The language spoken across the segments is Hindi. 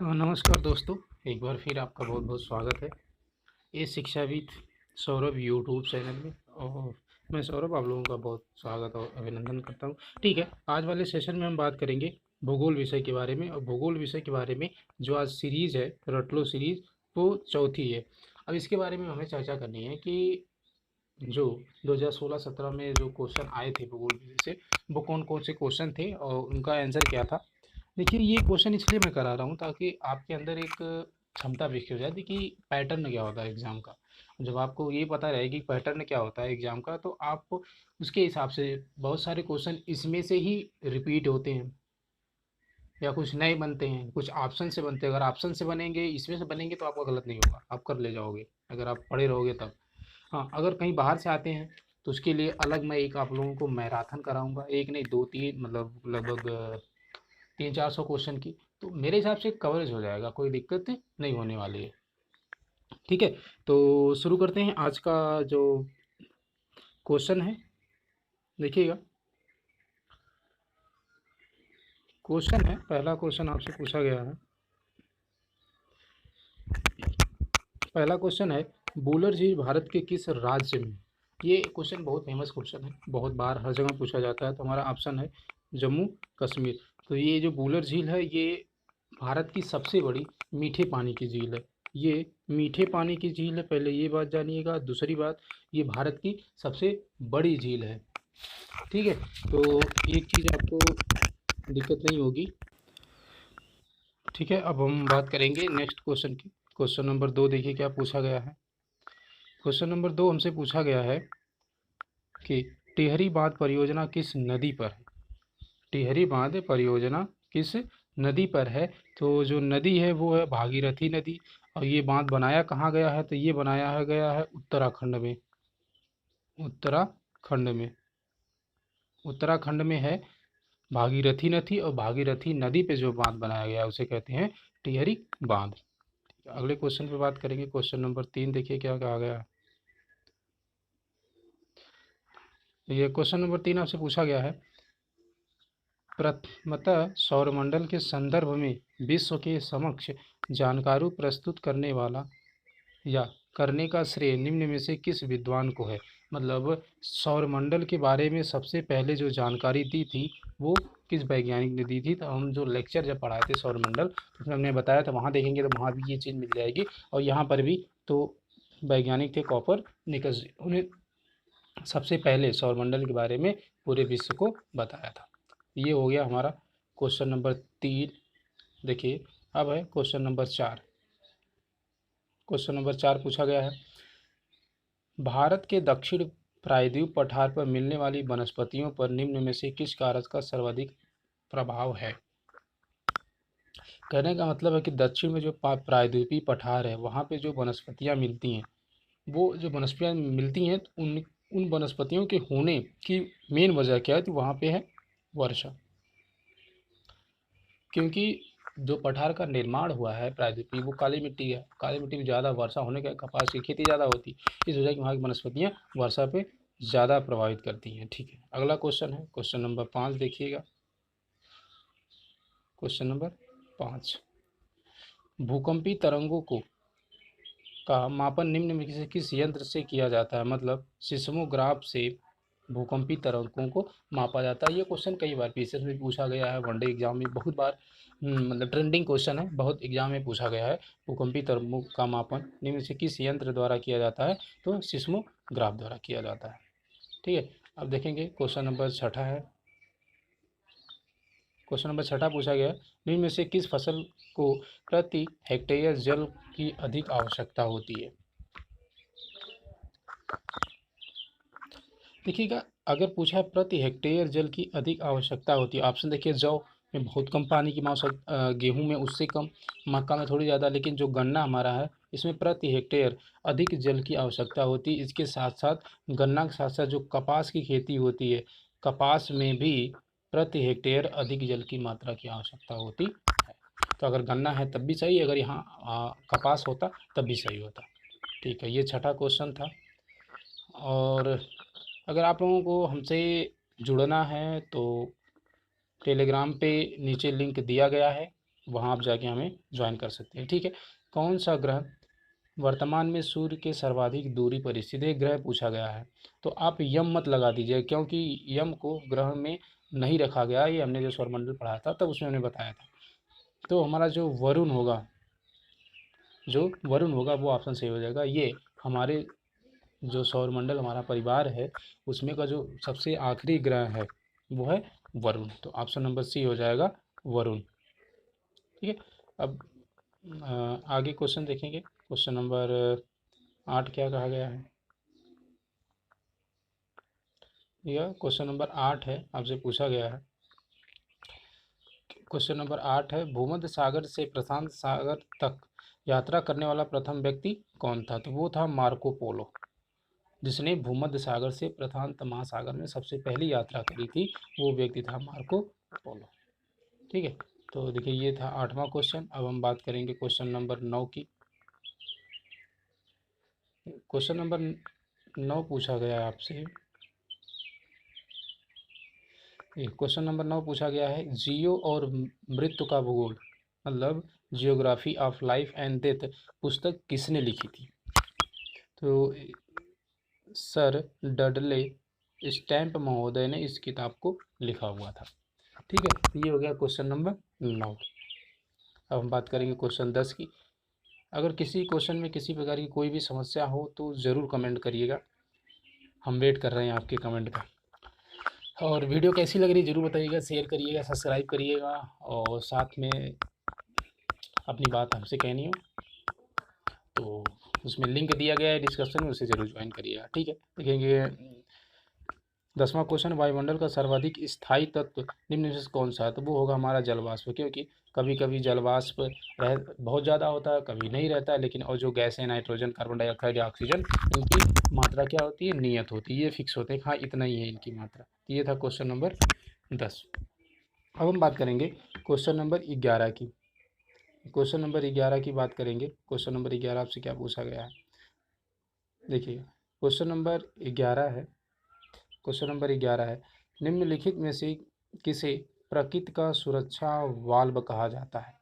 नमस्कार दोस्तों। एक बार फिर आपका बहुत बहुत स्वागत है ये शिक्षाविद सौरभ यूट्यूब चैनल में। और मैं सौरभ आप लोगों का बहुत स्वागत और अभिनंदन करता हूँ। ठीक है, आज वाले सेशन में हम बात करेंगे भूगोल विषय के बारे में। और भूगोल विषय के बारे में जो आज सीरीज है रटलो सीरीज, वो चौथी है। अब इसके बारे में हमें चर्चा करनी है कि जो 2016-17 में जो क्वेश्चन आए थे भूगोल विषय से, वो कौन कौन से क्वेश्चन थे और उनका आंसर क्या था। देखिए, ये क्वेश्चन इसलिए मैं करा रहा हूँ ताकि आपके अंदर एक क्षमता विकसित हो जाए कि पैटर्न क्या होता है एग्जाम का। जब आपको ये पता रहे कि पैटर्न क्या होता है एग्जाम का, तो आप उसके हिसाब से बहुत सारे क्वेश्चन इसमें से ही रिपीट होते हैं या कुछ नए बनते हैं, कुछ ऑप्शन से बनते हैं। अगर ऑप्शन से बनेंगे, इसमें से बनेंगे, तो आपका गलत नहीं होगा, आप कर ले जाओगे अगर आप पढ़े रहोगे तब। हाँ, अगर कहीं बाहर से आते हैं तो उसके लिए अलग मैं एक आप लोगों को मैराथन कराऊंगा, एक नहीं दो तीन, मतलब लगभग 300-400 क्वेश्चन की। तो मेरे हिसाब से कवरेज हो जाएगा, कोई दिक्कत नहीं होने वाली है। ठीक है, तो शुरू करते हैं आज का जो क्वेश्चन है। देखिएगा, क्वेश्चन है, पहला क्वेश्चन आपसे पूछा गया है। पहला क्वेश्चन है, बूलर झील भारत के किस राज्य में। ये क्वेश्चन बहुत फेमस क्वेश्चन है, बहुत बार हर जगह पूछा जाता है। तो हमारा ऑप्शन है जम्मू कश्मीर। तो ये जो बूलर झील है, ये भारत की सबसे बड़ी मीठे पानी की झील है। ये मीठे पानी की झील है, पहले ये बात जानिएगा। दूसरी बात, ये भारत की सबसे बड़ी झील है। ठीक है, तो एक चीज़ आपको दिक्कत नहीं होगी। ठीक है, अब हम बात करेंगे नेक्स्ट क्वेश्चन की। क्वेश्चन नंबर 2 देखिए क्या पूछा गया है। क्वेश्चन नंबर 2 हमसे पूछा गया है कि टिहरी बांध परियोजना किस नदी पर है। टिहरी बांध परियोजना किस नदी पर है। तो जो नदी है वो है भागीरथी नदी। और ये बांध बनाया कहाँ गया है, तो ये बनाया है गया है उत्तराखंड में। उत्तराखंड में, उत्तराखंड में है भागीरथी नदी। और भागीरथी नदी पे जो बांध बनाया गया है उसे कहते हैं टिहरी बांध। अगले क्वेश्चन पे बात करेंगे। क्वेश्चन नंबर 3 देखिए क्या कहा गया है। ये क्वेश्चन नंबर 3 आपसे पूछा गया है, प्रथमतः सौरमंडल के संदर्भ में विश्व के समक्ष जानकारी प्रस्तुत करने वाला या करने का श्रेय निम्न में से किस विद्वान को है। मतलब सौरमंडल के बारे में सबसे पहले जो जानकारी दी थी वो किस वैज्ञानिक ने दी थी। तो हम जो लेक्चर जब पढ़ाए थे सौरमंडल, तो उसमें हमने बताया था, वहाँ देखेंगे तो वहाँ भी ये चीज़ मिल जाएगी। और यहाँ पर भी तो वैज्ञानिक थे कॉपर निकस, उन्हें सबसे पहले सौरमंडल के बारे में पूरे विश्व को बताया था। ये हो गया हमारा क्वेश्चन नंबर 3। देखिए, अब है क्वेश्चन नंबर 4। क्वेश्चन नंबर 4 पूछा गया है, भारत के दक्षिण प्रायद्वीप पठार पर मिलने वाली वनस्पतियों पर निम्न में से किस कारक का सर्वाधिक प्रभाव है। कहने का मतलब है कि दक्षिण में जो प्रायद्वीपीय पठार है, वहाँ पे जो वनस्पतियाँ मिलती हैं, वो जो वनस्पतियाँ मिलती हैं, तो उन उन वनस्पतियों के होने की मेन वजह क्या है, तो वहाँ पे है वर्षा। क्योंकि जो पठार का निर्माण हुआ है प्रायद्वीपीय, वो काली मिट्टी है। काली मिट्टी में ज़्यादा वर्षा होने के, कपास की खेती ज़्यादा होती, इस वजह की वहाँ की वनस्पतियाँ वर्षा पे ज़्यादा प्रभावित करती हैं। ठीक है, अगला क्वेश्चन है क्वेश्चन नंबर 5 देखिएगा। क्वेश्चन नंबर 5, भूकंपी तरंगों को का मापन निम्न में से किस यंत्र से किया जाता है। मतलब सिस्मोग्राफ से भूकंपी तरंगों को मापा जाता है। ये क्वेश्चन कई बार पीसीएस में पूछा गया है, वनडे एग्जाम में बहुत बार, मतलब ट्रेंडिंग क्वेश्चन है, बहुत एग्जाम में पूछा गया है। भूकंपी तरंगों का मापन निम्न से किस यंत्र द्वारा किया जाता है, तो सिस्मोग्राफ द्वारा किया जाता है। ठीक है, अब देखेंगे क्वेश्चन नंबर 6 है। क्वेश्चन नंबर 6 पूछा गया है, निम्न में से किस फसल को प्रति हेक्टेयर जल की अधिक आवश्यकता होती है। देखिएगा, अगर पूछा है प्रति हेक्टेयर जल की अधिक आवश्यकता होती है, ऑप्शन देखिए, जौ में बहुत कम पानी की आवश्यकता, गेहूं में उससे कम, मक्का में थोड़ी ज़्यादा, लेकिन जो गन्ना हमारा है इसमें प्रति हेक्टेयर अधिक जल की आवश्यकता होती है। इसके साथ साथ गन्ना के साथ साथ जो कपास की खेती होती है, कपास में भी प्रति हेक्टेयर अधिक जल की मात्रा की आवश्यकता होती है। तो अगर गन्ना है तब भी सही, अगर यहाँ कपास होता तब भी सही होता। ठीक है, ये 6 क्वेश्चन था। और अगर आप लोगों को हमसे जुड़ना है तो टेलीग्राम पे नीचे लिंक दिया गया है, वहाँ आप जाके हमें ज्वाइन कर सकते हैं। ठीक है, कौन सा ग्रह वर्तमान में सूर्य के सर्वाधिक दूरी पर स्थित है? ग्रह पूछा गया है, तो आप यम मत लगा दीजिए, क्योंकि यम को ग्रह में नहीं रखा गया। ये हमने जो सौरमंडल पढ़ा था तब उसमें हमने बताया था। तो हमारा जो वरुण होगा वो ऑप्शन सही हो जाएगा। ये हमारे जो सौरमंडल हमारा परिवार है उसमें का जो सबसे आखिरी ग्रह है वो है वरुण। तो ऑप्शन नंबर सी हो जाएगा वरुण। ठीक है, अब आगे क्वेश्चन देखेंगे। क्वेश्चन नंबर 8 क्या कहा गया है? यह क्वेश्चन नंबर 8 है, आपसे पूछा गया है। क्वेश्चन नंबर 8 है, भूमध्य सागर से प्रशांत सागर तक यात्रा करने वाला प्रथम व्यक्ति कौन था? तो वो था मार्को पोलो, जिसने भूमध्य सागर से प्रशांत महासागर में सबसे पहली यात्रा करी थी। वो व्यक्ति था मार्को पोलो। ठीक है, तो देखिए ये था 8वां क्वेश्चन। अब हम बात करेंगे क्वेश्चन नंबर 9 की। क्वेश्चन नंबर 9 पूछा गया है आपसे। क्वेश्चन नंबर 9 पूछा गया है, जियो और मृत्यु का भूगोल, मतलब geography of life and death पुस्तक किसने लिखी थी? तो सर डडले स्टैम्प महोदय ने इस किताब को लिखा हुआ था। ठीक है, ये हो गया क्वेश्चन नंबर 9। अब हम बात करेंगे क्वेश्चन 10 की। अगर किसी क्वेश्चन में किसी प्रकार की कोई भी समस्या हो तो ज़रूर कमेंट करिएगा, हम वेट कर रहे हैं आपके कमेंट का। और वीडियो कैसी लग रही है ज़रूर बताइएगा, शेयर करिएगा, सब्सक्राइब करिएगा, और साथ में अपनी बात हमसे कहनी हो तो उसमें लिंक दिया गया है डिस्क्रिप्शन में, उसे ज़रूर ज्वाइन करिएगा। ठीक है, देखेंगे 10वां क्वेश्चन, वायुमंडल का सर्वाधिक स्थायी तत्व निम्न में से कौन सा है? तो वो होगा हमारा जलवाष्प, क्योंकि कभी कभी जलवाष्प बहुत ज़्यादा होता है, कभी नहीं रहता है, लेकिन और जो गैस है नाइट्रोजन, कार्बन डाइऑक्साइड या ऑक्सीजन, इनकी मात्रा क्या होती है? नियत होती है, ये फिक्स होते हैं, हाँ इतना ही है इनकी मात्रा। ये था क्वेश्चन नंबर 10। अब हम बात करेंगे क्वेश्चन नंबर 11 की। क्वेश्चन नंबर 11 की बात करेंगे। क्वेश्चन नंबर 11 आपसे क्या पूछा गया है? देखिए क्वेश्चन नंबर 11 है। क्वेश्चन नंबर 11 है, निम्नलिखित में से किसे प्रकृति का सुरक्षा वाल्व कहा जाता है?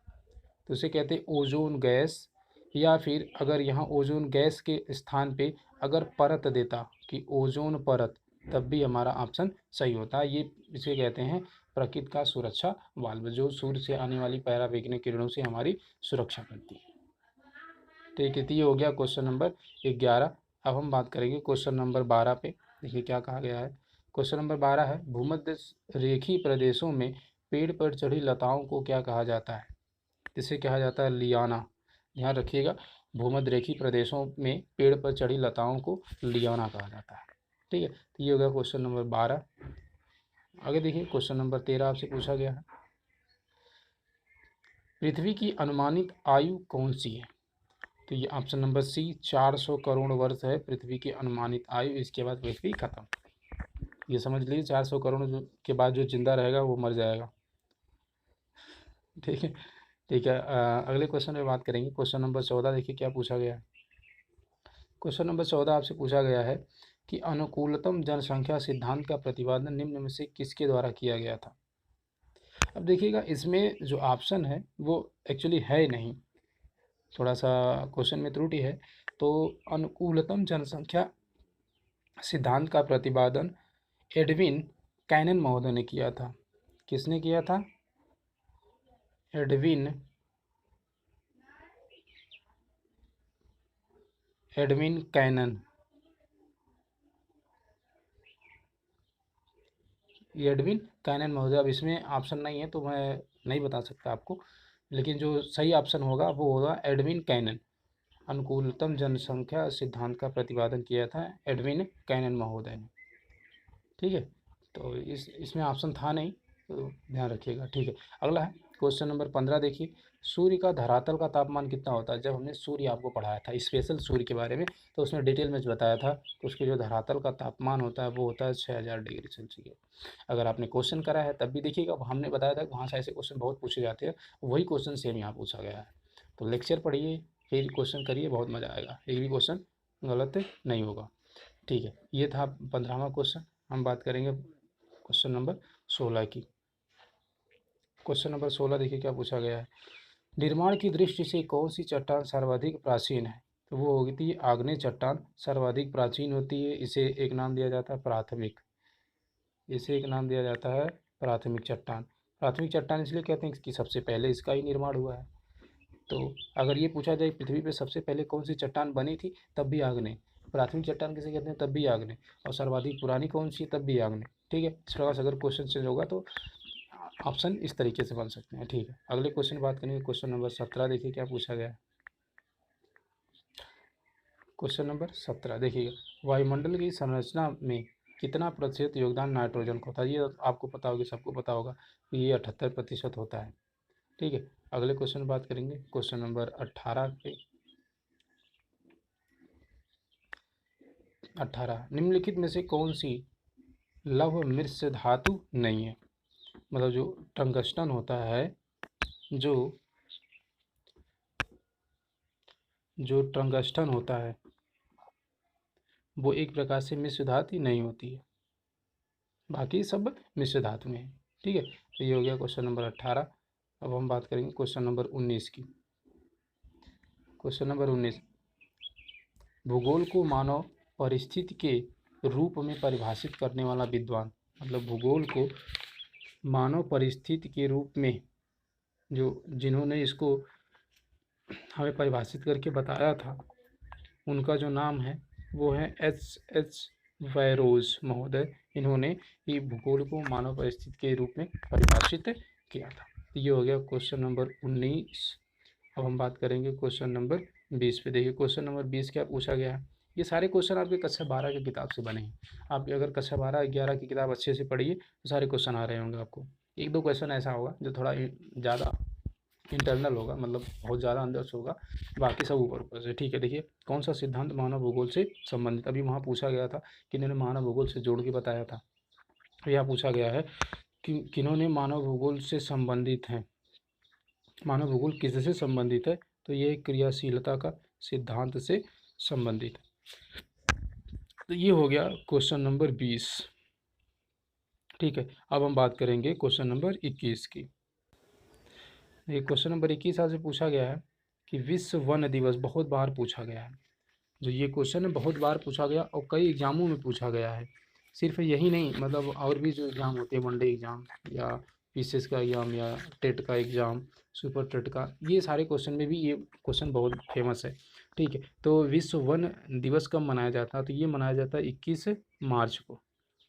तो उसे कहते हैं ओजोन गैस, या फिर अगर यहाँ ओजोन गैस के स्थान पे अगर परत देता कि ओजोन परत, तब भी हमारा ऑप्शन सही होता है। ये इसे कहते हैं प्रकृति का सुरक्षा वाल्व, जो सूर्य से आने वाली पराबैंगनी किरणों से हमारी सुरक्षा करती है। ठीक है, तो ये हो गया क्वेश्चन नंबर 11। अब हम बात करेंगे क्वेश्चन नंबर 12 पे। देखिए क्या कहा गया है। क्वेश्चन नंबर 12 है, भूमध्य रेखीय प्रदेशों में पेड़ पर चढ़ी लताओं को क्या कहा जाता है? इसे कहा जाता है लियाना। ध्यान रखिएगा, भूमध्य रेखीय प्रदेशों में पेड़ पर चढ़ी लताओं को लियाना कहा जाता है। ठीक है, तो ये हो गया क्वेश्चन नंबर 12। आगे देखिए क्वेश्चन नंबर 13 आपसे पूछा गया है, पृथ्वी की अनुमानित आयु कौन सी है? तो ये ऑप्शन नंबर सी 400 करोड़ वर्ष है पृथ्वी की अनुमानित आयु। इसके बाद पृथ्वी खत्म। ये समझ लीजिए 400 करोड़ के बाद जो जिंदा रहेगा वो मर जाएगा। ठीक है, ठीक है। अगले क्वेश्चन में बात करेंगे। क्वेश्चन नंबर 14 देखिए क्या पूछा गया है। क्वेश्चन नंबर 14 आपसे पूछा गया है कि अनुकूलतम जनसंख्या सिद्धांत का प्रतिपादन निम्न में से किसके द्वारा किया गया था? अब देखिएगा इसमें जो ऑप्शन है वो एक्चुअली है नहीं, थोड़ा सा क्वेश्चन में त्रुटि है। तो अनुकूलतम जनसंख्या सिद्धांत का प्रतिपादन एडविन कैनन महोदय ने किया था। किसने किया था? Edwin cannon. एडविन कैनन महोदय। अब इसमें ऑप्शन नहीं है तो मैं नहीं बता सकता आपको, लेकिन जो सही ऑप्शन होगा वो होगा एडविन कैनन। अनुकूलतम जनसंख्या सिद्धांत का प्रतिपादन किया था एडविन कैनन महोदय ने। ठीक है, तो इसमें ऑप्शन था नहीं, तो ध्यान रखिएगा। ठीक है, अगला है क्वेश्चन नंबर 15। देखिए सूर्य का धरातल का तापमान कितना होता है? जब हमने सूर्य आपको पढ़ाया था स्पेशल सूर्य के बारे में, तो उसमें डिटेल में बताया था कि उसके जो धरातल का तापमान होता है वो होता है 6000 डिग्री सेल्सियस। अगर आपने क्वेश्चन करा है तब भी देखिएगा, हमने बताया था कि वहाँ से ऐसे क्वेश्चन बहुत पूछे जाते हैं, वही क्वेश्चन सेम यहाँ पूछा गया है। तो लेक्चर पढ़िए फिर क्वेश्चन करिए, बहुत मज़ा आएगा, एक भी क्वेश्चन गलत नहीं होगा। ठीक है, ये था 15वां क्वेश्चन। हम बात करेंगे क्वेश्चन नंबर 16 की। क्वेश्चन नंबर 16 देखिए क्या पूछा गया है। निर्माण की दृष्टि से कौन सी चट्टान सर्वाधिक प्राचीन है? तो वो होती है आग्नेय चट्टान, सर्वाधिक प्राचीन होती है। इसे एक नाम दिया जाता है प्राथमिक, इसे एक नाम दिया जाता है प्राथमिक चट्टान। प्राथमिक चट्टान इसलिए कहते हैं कि सबसे पहले इसका ही निर्माण हुआ है। तो अगर ये पूछा जाए पृथ्वी पे सबसे पहले कौन सी चट्टान बनी थी, तब भी आग्नेय। प्राथमिक चट्टान किसे कहते हैं, तब भी आग्नेय। और सर्वाधिक पुरानी कौन सी है, तब भी आग्नेय। ठीक है, इस प्रकार से अगर क्वेश्चन चेंज होगा तो ऑप्शन इस तरीके से बन सकते हैं। ठीक है, अगले क्वेश्चन बात करेंगे। क्वेश्चन नंबर 17 देखिए क्या पूछा गया है। क्वेश्चन नंबर 17 देखिएगा, वायुमंडल की संरचना में कितना प्रतिशत योगदान नाइट्रोजन का होता है? ये आपको पता होगा, सबको पता होगा कि ये 78% होता है। ठीक है, अगले क्वेश्चन बात करेंगे। क्वेश्चन नंबर 18 पे 18, निम्नलिखित में से कौन सी लौह मिश्र धातु नहीं है? मतलब जो टंगस्टन होता है, जो जो टंगस्टन होता है वो एक प्रकार से मिश्र धातु नहीं होती है, बाकी सब मिश्र धातु में है। ठीक है, तो ये हो गया क्वेश्चन नंबर 18। अब हम बात करेंगे क्वेश्चन नंबर 19 की। क्वेश्चन नंबर 19, भूगोल को मानव परिस्थिति के रूप में परिभाषित करने वाला विद्वान। मतलब भूगोल को मानव परिस्थिति के रूप में जो जिन्होंने इसको हमें परिभाषित करके बताया था, उनका जो नाम है वो है एच वैरोज महोदय। इन्होंने ये भूगोल को मानव परिस्थिति के रूप में परिभाषित किया था। तो ये हो गया क्वेश्चन नंबर 19। अब हम बात करेंगे क्वेश्चन नंबर 20 पे। देखिए क्वेश्चन नंबर 20 क्या पूछा गया है। ये सारे क्वेश्चन आपके कक्षा 12 की किताब से बने हैं। आप अगर कक्षा 12-11 की किताब अच्छे से पढ़िए तो सारे क्वेश्चन आ रहे होंगे आपको। एक दो क्वेश्चन ऐसा होगा जो थोड़ा ज़्यादा इंटरनल होगा, मतलब बहुत ज़्यादा अंदर से होगा, बाकी सब ऊपर ऊपर से। ठीक है, देखिए कौन सा सिद्धांत मानव भूगोल से संबंधित, अभी वहाँ पूछा गया था कि इन्होंने मानव भूगोल से जोड़ के बताया था। यहाँ पूछा गया है कि किन्होंने मानव भूगोल से संबंधित हैं। मानव भूगोल किससे संबंधित है? तो ये क्रियाशीलता का सिद्धांत से संबंधित है। तो ये हो गया क्वेश्चन नंबर 20। ठीक है, अब हम बात करेंगे क्वेश्चन नंबर 21 की। ये क्वेश्चन नंबर 21 आपसे पूछा गया है कि विश्व वन दिवस बहुत बार पूछा गया है। जो ये क्वेश्चन है बहुत बार पूछा गया और कई एग्जामों में पूछा गया है। सिर्फ यही नहीं, मतलब और भी जो एग्ज़ाम होते हैं, वनडे एग्ज़ाम या पीसीएस का एग्ज़ाम या टेट का एग्ज़ाम, सुपर टेट का, ये सारे क्वेश्चन में भी ये क्वेश्चन बहुत फेमस है। ठीक है, तो विश्व वन दिवस कब मनाया जाता है? तो ये मनाया जाता है 21 मार्च को।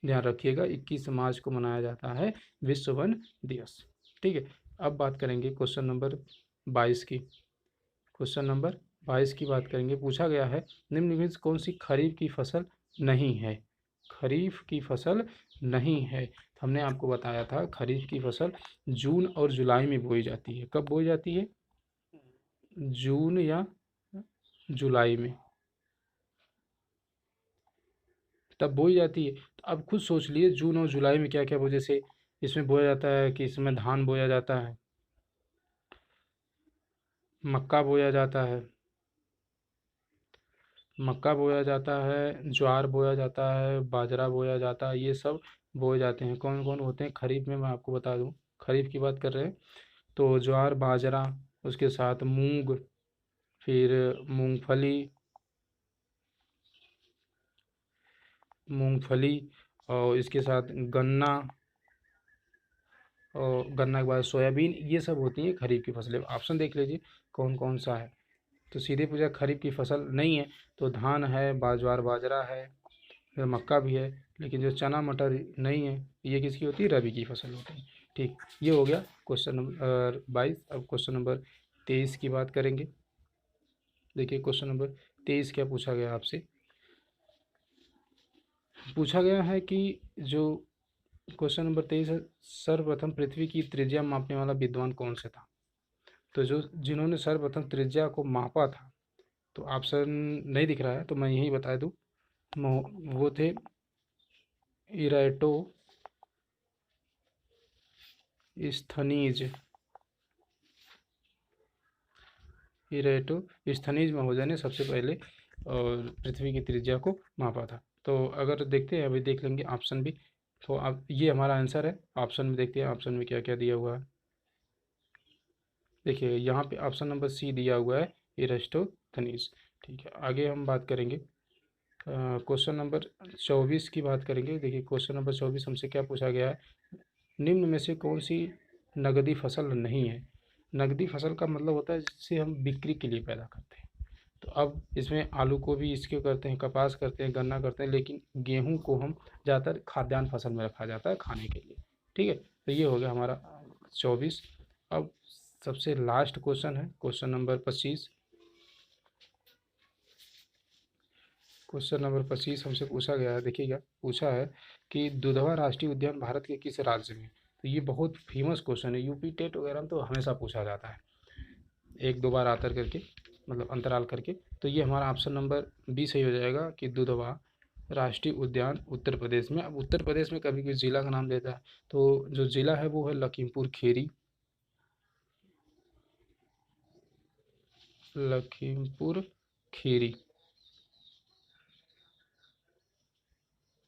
ध्यान रखिएगा, 21 मार्च को मनाया जाता है विश्व वन दिवस। ठीक है, अब बात करेंगे क्वेश्चन नंबर 22 की। क्वेश्चन नंबर 22 की बात करेंगे। पूछा गया है निम्नलिखित में से कौन सी खरीफ की फसल नहीं है? खरीफ की फसल नहीं है। तो हमने आपको बताया था खरीफ की फसल जून और जुलाई में बोई जाती है। कब बोई जाती है? जून या जुलाई में, तब बोई जाती है। तो अब खुद सोच लिए जून और जुलाई में क्या क्या वजह से इसमें बोया जाता है कि इसमें धान बोया जाता है, मक्का बोया जाता है, मक्का बोया जाता है, ज्वार बोया जाता है, बाजरा बोया जाता है, ये सब बोए जाते हैं। कौन कौन होते हैं खरीफ में, मैं आपको बता दूं। खरीफ की बात कर रहे हैं तो ज्वार, बाजरा, उसके साथ मूंग, फिर मूंगफली, मूंगफली और इसके साथ गन्ना, और गन्ना के बाद सोयाबीन, ये सब होती हैं खरीफ की फसलें। ऑप्शन देख लीजिए कौन कौन सा है। तो सीधे पूछा खरीफ की फसल नहीं है तो धान है, बाजवार बाजरा है, फिर मक्का भी है। लेकिन जो चना मटर नहीं है, ये किसकी होती है? रबी की फसल होती है। ठीक, ये हो गया क्वेश्चन नंबर 22। अब क्वेश्चन नंबर 23 की बात करेंगे। देखिए क्वेश्चन नंबर 23 क्या पूछा गया आपसे। पूछा गया है कि जो क्वेश्चन नंबर 23 है, सर्वप्रथम पृथ्वी की त्रिज्या मापने वाला विद्वान कौन से था? तो जो जिन्होंने सर्वप्रथम त्रिज्या को मापा था, तो ऑप्शन नहीं दिख रहा है तो मैं यही बता दूं, वो थे इराटो स्थनीज। इरेटो स्थनीज महोदय ने सबसे पहले और पृथ्वी की त्रिज्या को मापा था। तो अगर देखते हैं, अभी देख लेंगे ऑप्शन भी। तो अब ये हमारा आंसर है। ऑप्शन में देखते हैं ऑप्शन में क्या क्या दिया हुआ है। देखिए यहाँ पे ऑप्शन नंबर सी दिया हुआ है, इरास्टोथनीज। ठीक है, आगे हम बात करेंगे क्वेश्चन नंबर 24 की बात करेंगे। देखिए क्वेश्चन नंबर 24 हमसे क्या पूछा गया है, निम्न में से कौन सी नगदी फसल नहीं है। नगदी फसल का मतलब होता है जिसे हम बिक्री के लिए पैदा करते हैं। तो अब इसमें आलू को भी इसके करते हैं, कपास करते हैं, गन्ना करते हैं, लेकिन गेहूं को हम ज़्यादातर खाद्यान्न फसल में रखा जाता है खाने के लिए। ठीक है, तो ये हो गया हमारा 24। अब सबसे लास्ट क्वेश्चन है क्वेश्चन नंबर 25। क्वेश्चन नंबर 25 हमसे पूछा गया है, देखिएगा पूछा है कि दुधवा राष्ट्रीय उद्यान भारत के किस राज्य में। तो ये बहुत फेमस क्वेश्चन है, यूपी टेट वगैरह में तो हमेशा पूछा जाता है, एक दो बार आतर करके, मतलब अंतराल करके। तो ये हमारा ऑप्शन नंबर बी सही हो जाएगा कि दुधवा राष्ट्रीय उद्यान उत्तर प्रदेश में। अब उत्तर प्रदेश में कभी कोई ज़िला का नाम देता है, तो जो ज़िला है वो है लखीमपुर खीरी। लखीमपुर खीरी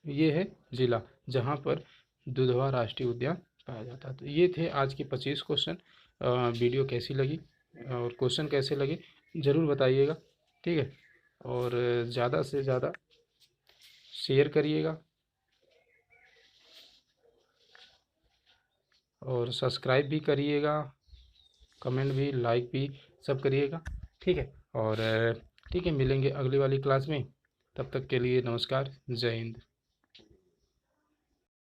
ये है ज़िला जहाँ पर दुधवा राष्ट्रीय उद्यान पाया जाता है। तो ये थे आज के 25 क्वेश्चन। वीडियो कैसी लगी और क्वेश्चन कैसे लगे ज़रूर बताइएगा। ठीक है, और ज़्यादा से ज़्यादा शेयर करिएगा और सब्सक्राइब भी करिएगा, कमेंट भी, लाइक भी, सब करिएगा। ठीक है, और ठीक है, मिलेंगे अगली वाली क्लास में। तब तक के लिए नमस्कार, जय हिंद।